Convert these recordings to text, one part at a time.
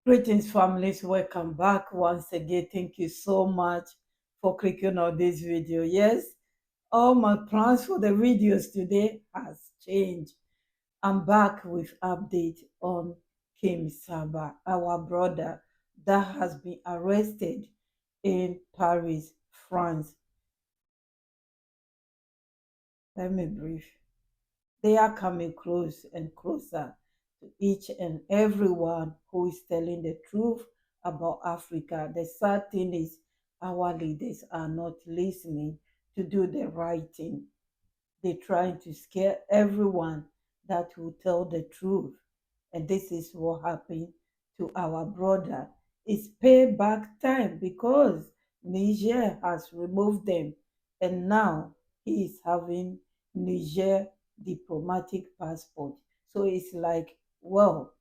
Greetings, families. Welcome back once again. Thank you so much for clicking on this video. Yes, all my plans for the videos today has changed. I'm back with update on KEMI Seba, our brother that has been arrested in Paris, France. Let me brief. They are coming close and closer to each and everyone who is telling the truth about Africa. The sad thing is, our leaders are not listening to do the right thing. They're trying to scare everyone that will tell the truth. And this is what happened to our brother. It's payback time because Niger has removed them, and now he is having Niger diplomatic passport. So it's like, well,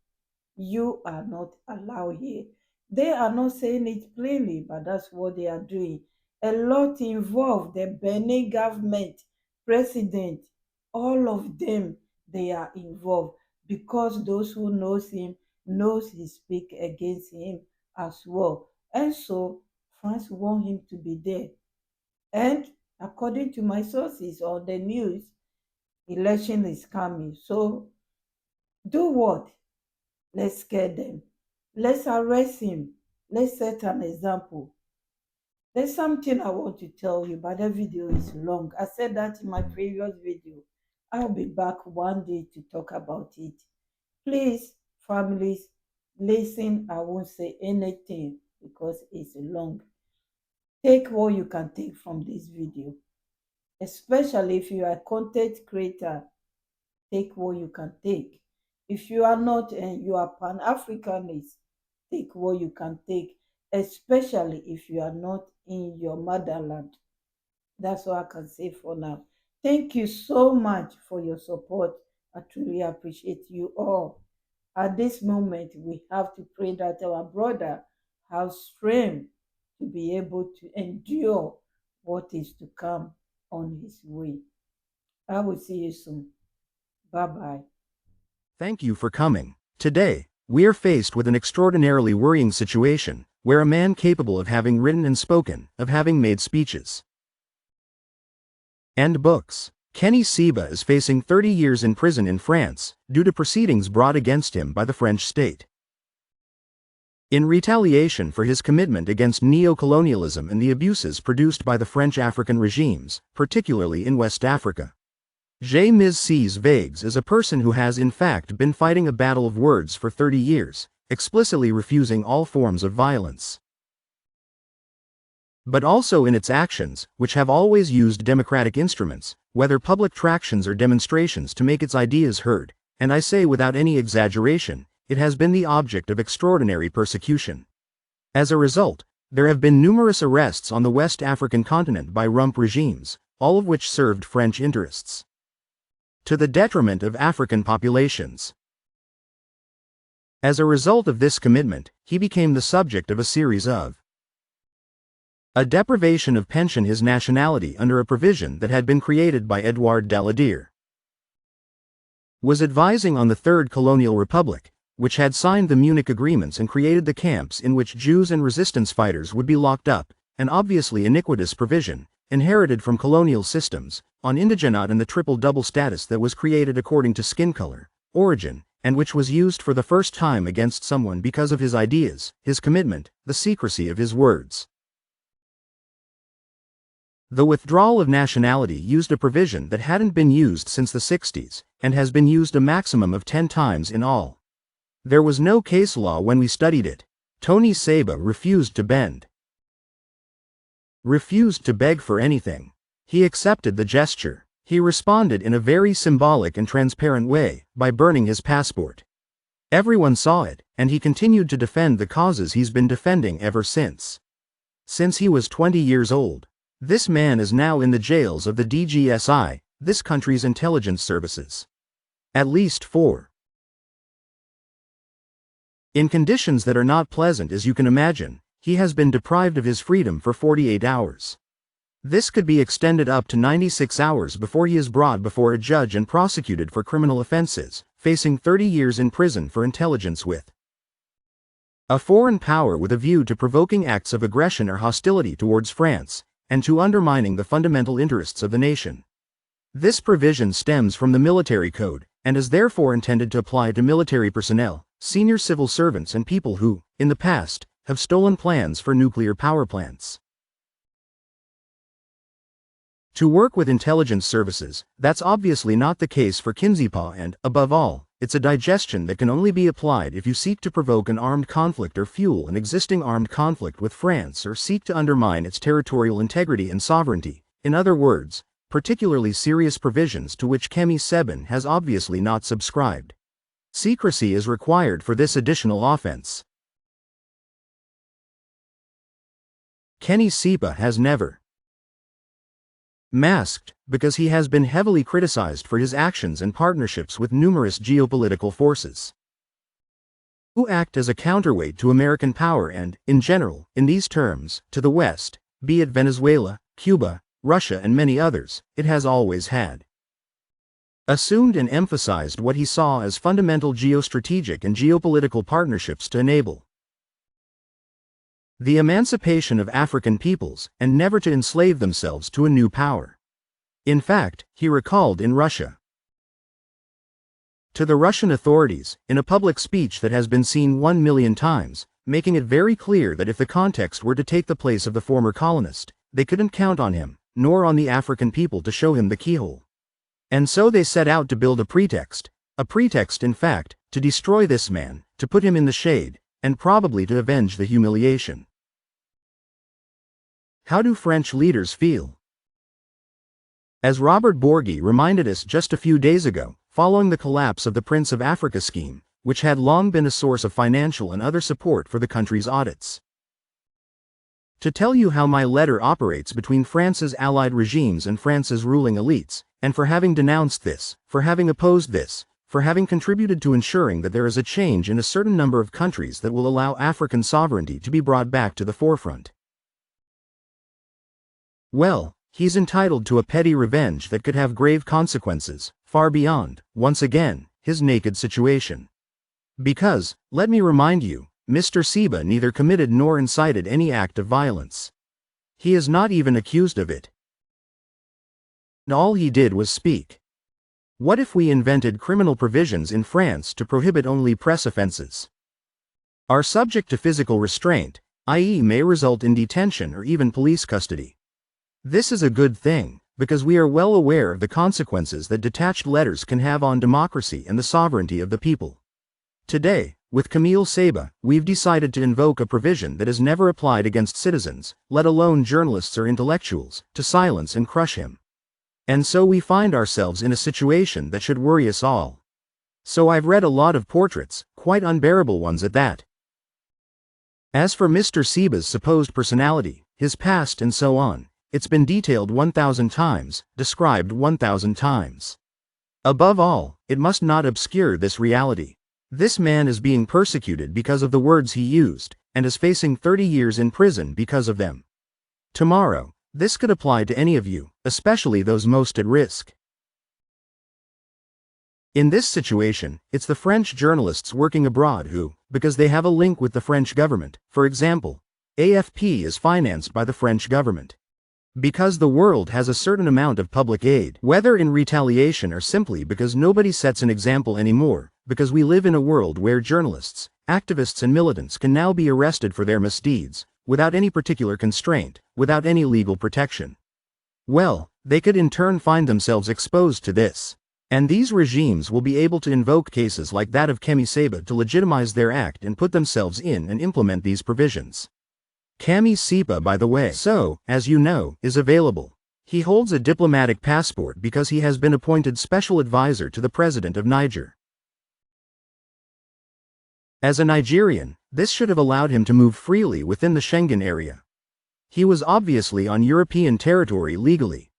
you are not allowed here. They are not saying it plainly, but that's what they are doing. A lot involved, the Benin government, president, all of them, they are involved because those who knows him knows he speak against him as well. And so France want him to be there. And according to my sources on the news, election is coming. So do what? Let's scare them. Let's arrest him. Let's set an example. There's something I want to tell you, but the video is long. I said that in my previous video. I'll be back one day to talk about it. Please, families, listen. I won't say anything because it's long. Take what you can take from this video, especially if you are a content creator. Take what you can take. If you are not and you are Pan-Africanist, take what you can take, especially if you are not in your motherland. That's all I can say for now. Thank you so much for your support. I truly appreciate you all. At this moment, we have to pray that our brother has strength to be able to endure what is to come on his way. I will see you soon. Bye-bye. Thank you for coming. Today, we are faced with an extraordinarily worrying situation, where a man capable of having written and spoken, of having made speeches and books, KEMI Seba is facing 30 years in prison in France, due to proceedings brought against him by the French state, in retaliation for his commitment against neo-colonialism and the abuses produced by the French African regimes, particularly in West Africa. KEMI Seba is a person who has in fact been fighting a battle of words for 30 years, explicitly refusing all forms of violence, but also in its actions, which have always used democratic instruments, whether public tractions or demonstrations, to make its ideas heard, and I say without any exaggeration, it has been the object of extraordinary persecution. As a result, there have been numerous arrests on the West African continent by rump regimes, all of which served French interests, to the detriment of African populations. As a result of this commitment, he became the subject of a series of a deprivation of pension his nationality under a provision that had been created by Edouard Daladier, was advising on the Third Colonial Republic, which had signed the Munich agreements and created the camps in which Jews and resistance fighters would be locked up, an obviously iniquitous provision, inherited from colonial systems, on indigenate and the triple-double status that was created according to skin color, origin, and which was used for the first time against someone because of his ideas, his commitment, the secrecy of his words. The withdrawal of nationality used a provision that hadn't been used since the 60s, and has been used a maximum of 10 times in all. There was no case law when we studied it. KEMI Seba refused to bend, refused to beg for anything. He accepted the gesture. He responded in a very symbolic and transparent way, by burning his passport. Everyone saw it, and he continued to defend the causes he's been defending ever since. Since he was 20 years old. This man is now in the jails of the DGSI, this country's intelligence services. At least 4. In conditions that are not pleasant, as you can imagine, he has been deprived of his freedom for 48 hours. This could be extended up to 96 hours before he is brought before a judge and prosecuted for criminal offenses, facing 30 years in prison for intelligence with A foreign power with a view to provoking acts of aggression or hostility towards France, and to undermining the fundamental interests of the nation. This provision stems from the military code, and is therefore intended to apply to military personnel, senior civil servants and people who, in the past, have stolen plans for nuclear power plants. To work with intelligence services, that's obviously not the case for KEMI Seba and, above all, it's a digestion that can only be applied if you seek to provoke an armed conflict or fuel an existing armed conflict with France or seek to undermine its territorial integrity and sovereignty. In other words, particularly serious provisions to which KEMI Seba has obviously not subscribed. Secrecy is required for this additional offense. KEMI Seba has never masked, because he has been heavily criticized for his actions and partnerships with numerous geopolitical forces who act as a counterweight to American power and, in general, in these terms, to the West, be it Venezuela, Cuba, Russia and many others. It has always had assumed and emphasized what he saw as fundamental geostrategic and geopolitical partnerships to enable the emancipation of African peoples, and never to enslave themselves to a new power. In fact, he recalled in Russia to the Russian authorities, in a public speech that has been seen 1 million times, making it very clear that if the context were to take the place of the former colonist, they couldn't count on him, nor on the African people to show him the keyhole. And so they set out to build a pretext in fact, to destroy this man, to put him in the shade, and probably to avenge the humiliation. How do French leaders feel? As Robert Bourgi reminded us just a few days ago, following the collapse of the Prince of Africa scheme, which had long been a source of financial and other support for the country's audits. To tell you how my letter operates between France's allied regimes and France's ruling elites, and for having denounced this, for having opposed this, for having contributed to ensuring that there is a change in a certain number of countries that will allow African sovereignty to be brought back to the forefront. Well, he's entitled to a petty revenge that could have grave consequences, far beyond, once again, his naked situation. Because, let me remind you, Mr. Seba neither committed nor incited any act of violence. He is not even accused of it. All he did was speak. What if we invented criminal provisions in France to prohibit only press offenses are subject to physical restraint, i.e. may result in detention or even police custody? This is a good thing, because we are well aware of the consequences that detached letters can have on democracy and the sovereignty of the people. Today, with KEMI Seba, we've decided to invoke a provision that is never applied against citizens, let alone journalists or intellectuals, to silence and crush him. And so we find ourselves in a situation that should worry us all. So I've read a lot of portraits, quite unbearable ones at that. As for Mr. Seba's supposed personality, his past and so on, it's been detailed 1,000 times, described 1,000 times. Above all, it must not obscure this reality. This man is being persecuted because of the words he used, and is facing 30 years in prison because of them. Tomorrow, this could apply to any of you, especially those most at risk. In this situation, it's the French journalists working abroad who, because they have a link with the French government, for example, AFP is financed by the French government. Because the world has a certain amount of public aid, whether in retaliation or simply because nobody sets an example anymore, because we live in a world where journalists, activists and militants can now be arrested for their misdeeds, without any particular constraint, without any legal protection. Well, they could in turn find themselves exposed to this. And these regimes will be able to invoke cases like that of KEMI Seba to legitimize their act and put themselves in and implement these provisions. KEMI Seba, by the way, so, as you know, is available. He holds a diplomatic passport because he has been appointed special advisor to the president of Niger. As a Nigerian, this should have allowed him to move freely within the Schengen area. He was obviously on European territory legally.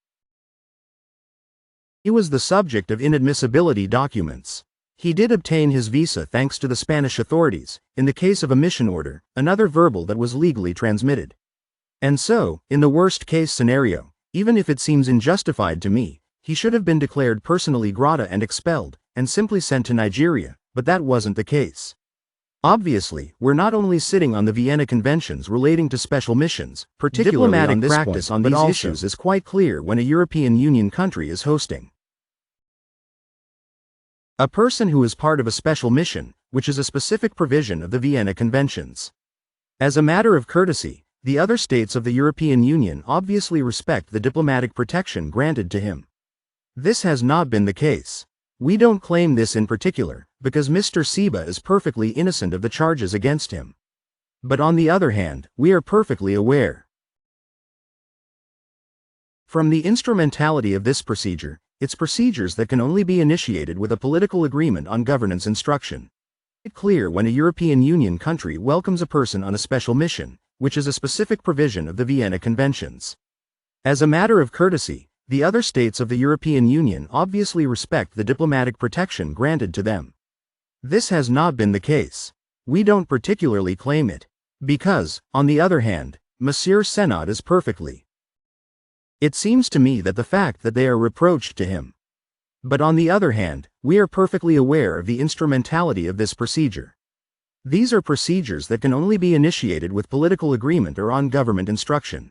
He was the subject of inadmissibility documents. He did obtain his visa thanks to the Spanish authorities, in the case of a mission order, another verbal that was legally transmitted. And so, in the worst-case scenario, even if it seems unjustified to me, he should have been declared personally grata and expelled, and simply sent to Nigeria, but that wasn't the case. Obviously, we're not only sitting on the Vienna Conventions relating to special missions, particularly diplomatic practice on these issues is quite clear when a European Union country is hosting a person who is part of a special mission, which is a specific provision of the Vienna Conventions. As a matter of courtesy, the other states of the European Union obviously respect the diplomatic protection granted to him. This has not been the case. We don't claim this in particular, because Mr. Seba is perfectly innocent of the charges against him. But on the other hand, we are perfectly aware from the instrumentality of this procedure, it's procedures that can only be initiated with a political agreement on governance instruction. It's clear when a European Union country welcomes a person on a special mission, which is a specific provision of the Vienna Conventions. As a matter of courtesy, the other states of the European Union obviously respect the diplomatic protection granted to them. This has not been the case. We don't particularly claim it. Because, on the other hand, Monsieur Senat is perfectly. It seems to me that the fact that they are reproached to him. But on the other hand, we are perfectly aware of the instrumentality of this procedure. These are procedures that can only be initiated with political agreement or on government instruction.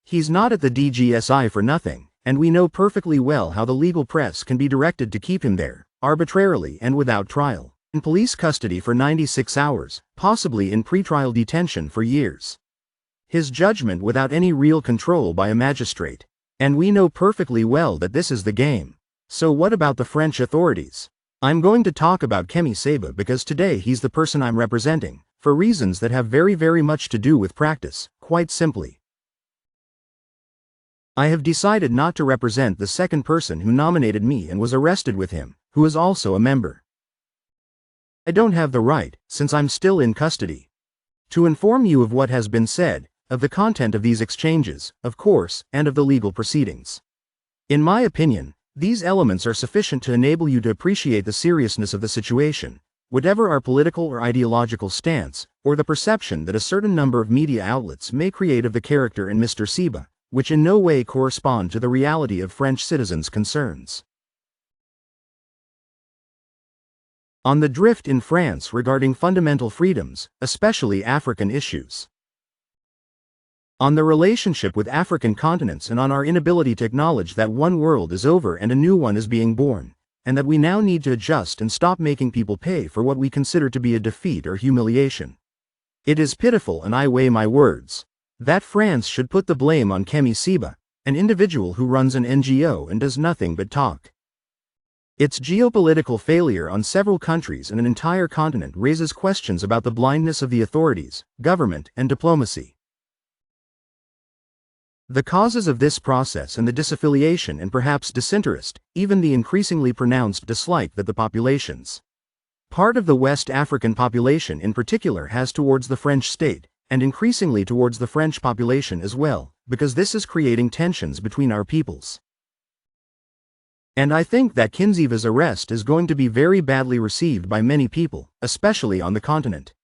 He's not at the DGSI for nothing, and we know perfectly well how the legal press can be directed to keep him there, arbitrarily and without trial, in police custody for 96 hours, possibly in pretrial detention for years. His judgment without any real control by a magistrate. And we know perfectly well that this is the game. So what about the French authorities? I'm going to talk about KEMI Seba because today he's the person I'm representing, for reasons that have very much to do with practice, quite simply. I have decided not to represent the second person who nominated me and was arrested with him, who is also a member. I don't have the right, since I'm still in custody, to inform you of what has been said, of the content of these exchanges, of course, and of the legal proceedings. In my opinion, these elements are sufficient to enable you to appreciate the seriousness of the situation, whatever our political or ideological stance, or the perception that a certain number of media outlets may create of the character in Mr. Seba, which in no way correspond to the reality of French citizens' concerns. On the drift in France regarding fundamental freedoms, especially African issues. On the relationship with African continents and on our inability to acknowledge that one world is over and a new one is being born, and that we now need to adjust and stop making people pay for what we consider to be a defeat or humiliation. It is pitiful, and I weigh my words, that France should put the blame on KEMI Seba, an individual who runs an NGO and does nothing but talk. Its geopolitical failure on several countries and an entire continent raises questions about the blindness of the authorities, government, and diplomacy. The causes of this process and the disaffiliation and perhaps disinterest, even the increasingly pronounced dislike that the populations, part of the West African population in particular, has towards the French state, and increasingly towards the French population as well, because this is creating tensions between our peoples. And I think that Kinzeva's arrest is going to be very badly received by many people, especially on the continent.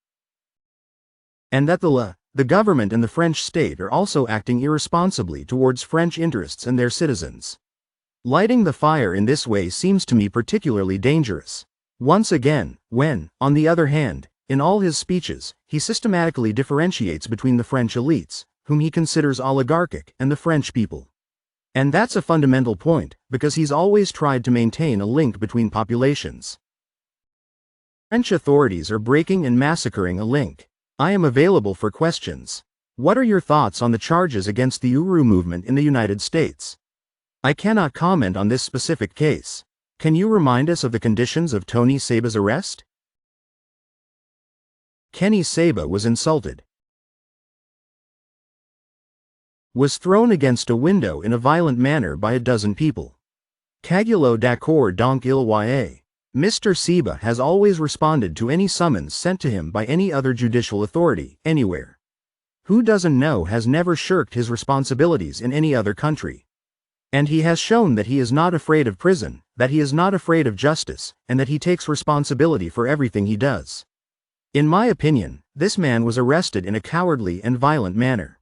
And that the government and the French state are also acting irresponsibly towards French interests and their citizens. Lighting the fire in this way seems to me particularly dangerous. Once again, when, on the other hand, in all his speeches, he systematically differentiates between the French elites, whom he considers oligarchic, and the French people. And that's a fundamental point, because he's always tried to maintain a link between populations. French authorities are breaking and massacring a link. I am available for questions. What are your thoughts on the charges against the Uru movement in the United States? I cannot comment on this specific case. Can you remind us of the conditions of Tony Seba's arrest? KEMI Seba was insulted, was thrown against a window in a violent manner by a dozen people. Cagulo d'accord donc il y. Mr. Seba has always responded to any summons sent to him by any other judicial authority, anywhere. Who doesn't know has never shirked his responsibilities in any other country. And he has shown that he is not afraid of prison, that he is not afraid of justice, and that he takes responsibility for everything he does. In my opinion, this man was arrested in a cowardly and violent manner.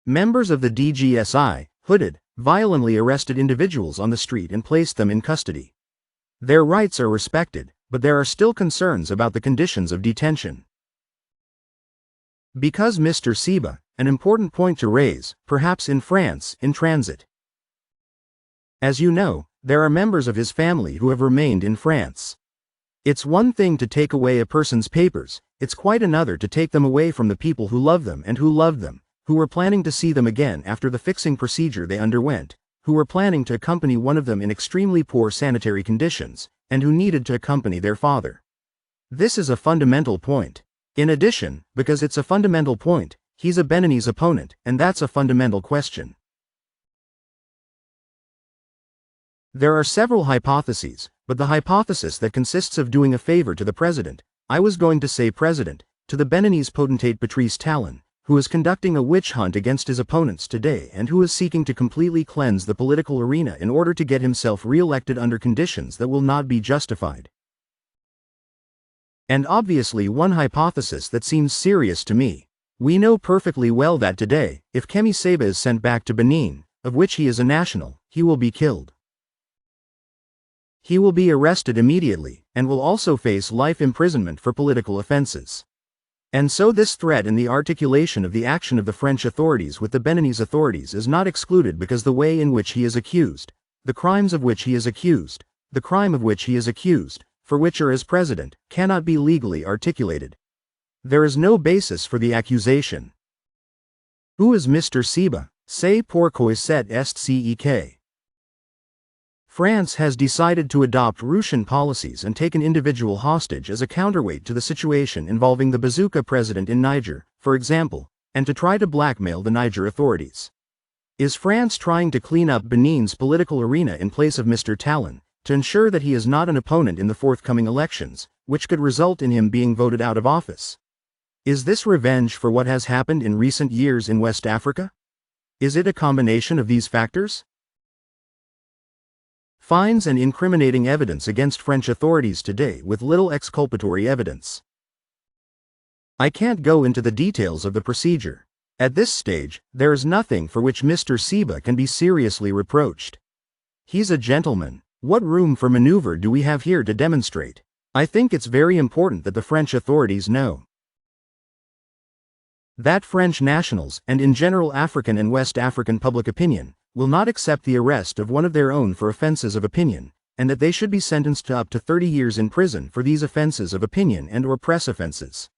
Members of the DGSI, hooded, violently arrested individuals on the street and placed them in custody. Their rights are respected, but there are still concerns about the conditions of detention. Because Mr. Seba, an important point to raise, perhaps in France, in transit. As you know, there are members of his family who have remained in France. It's one thing to take away a person's papers, it's quite another to take them away from the people who love them and who loved them, who were planning to see them again after the fixing procedure they underwent, who were planning to accompany one of them in extremely poor sanitary conditions, and who needed to accompany their father. This is a fundamental point. In addition, because it's a fundamental point, he's a Beninese opponent, and that's a fundamental question. There are several hypotheses, but the hypothesis that consists of doing a favor to the president, I was going to say president, to the Beninese potentate Patrice Talon, who is conducting a witch hunt against his opponents today and who is seeking to completely cleanse the political arena in order to get himself re-elected under conditions that will not be justified. And obviously one hypothesis that seems serious to me. We know perfectly well that today, if KEMI Seba is sent back to Benin, of which he is a national, he will be killed. He will be arrested immediately, and will also face life imprisonment for political offenses. And so this threat in the articulation of the action of the French authorities with the Beninese authorities is not excluded because the way in which he is accused, the crimes of which he is accused, the crime of which he is accused, for which or as president, cannot be legally articulated. There is no basis for the accusation. Who is Mr. Seba? C'est pourquoi cet est France has decided to adopt Russian policies and take an individual hostage as a counterweight to the situation involving the bazooka president in Niger, for example, and to try to blackmail the Niger authorities. Is France trying to clean up Benin's political arena in place of Mr. Talon, to ensure that he is not an opponent in the forthcoming elections, which could result in him being voted out of office? Is this revenge for what has happened in recent years in West Africa? Is it a combination of these factors? Fines and incriminating evidence against French authorities today with little exculpatory evidence. I can't go into the details of the procedure. At this stage, there is nothing for which Mr. Seba can be seriously reproached. He's a gentleman. What room for maneuver do we have here to demonstrate? I think it's very important that the French authorities know that French nationals, and in general African and West African public opinion, will not accept the arrest of one of their own for offenses of opinion, and that they should be sentenced to up to 30 years in prison for these offenses of opinion and/or press offenses.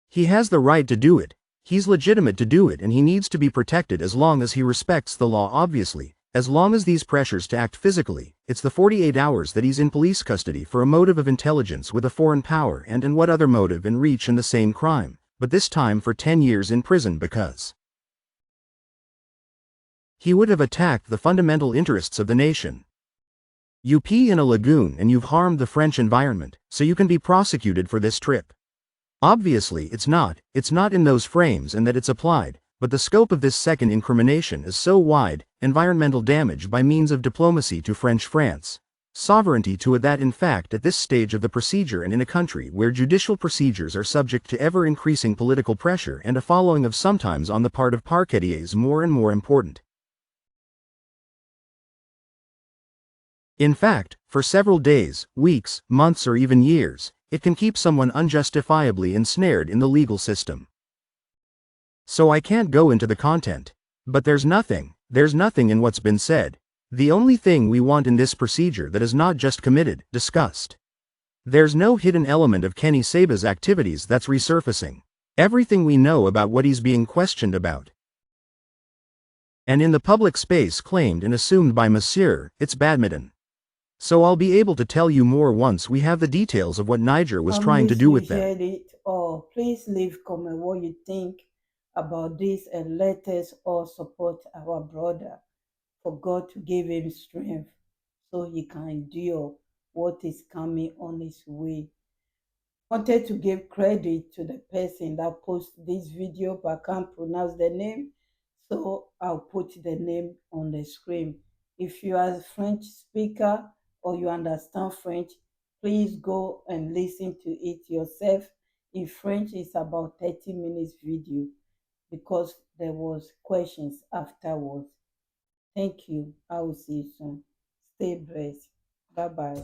He has the right to do it, he's legitimate to do it, and he needs to be protected as long as he respects the law. Obviously, as long as these pressures to act physically, it's the 48 hours that he's in police custody for a motive of intelligence with a foreign power and what other motive and reach in the same crime, but this time for 10 years in prison because he would have attacked the fundamental interests of the nation. You pee in a lagoon and you've harmed the French environment, so you can be prosecuted for this trip. Obviously it's not in those frames and that it's applied, but the scope of this second incrimination is so wide, environmental damage by means of diplomacy to French France, sovereignty to it, that in fact at this stage of the procedure and in a country where judicial procedures are subject to ever-increasing political pressure and a following of sometimes on the part of parquetiers more and more important. In fact, for several days, weeks, months or even years, it can keep someone unjustifiably ensnared in the legal system. So I can't go into the content. But there's nothing in what's been said. The only thing we want in this procedure that is not just committed, discussed. There's no hidden element of KEMI Seba's activities that's resurfacing. Everything we know about what he's being questioned about, and in the public space claimed and assumed by Monsieur, it's badminton. So I'll be able to tell you more once we have the details of what Niger was trying to do with them. If you heard it, or please leave comment what you think about this, and let us all support our brother for God to give him strength so he can endure what is coming on his way. Wanted to give credit to the person that posted this video, but I can't pronounce the name, so I'll put the name on the screen. If you are a French speaker or you understand French, please go and listen to it yourself. In French, it's about 30 minutes video because there was questions afterwards. Thank you. I will see you soon. Stay blessed. Bye bye.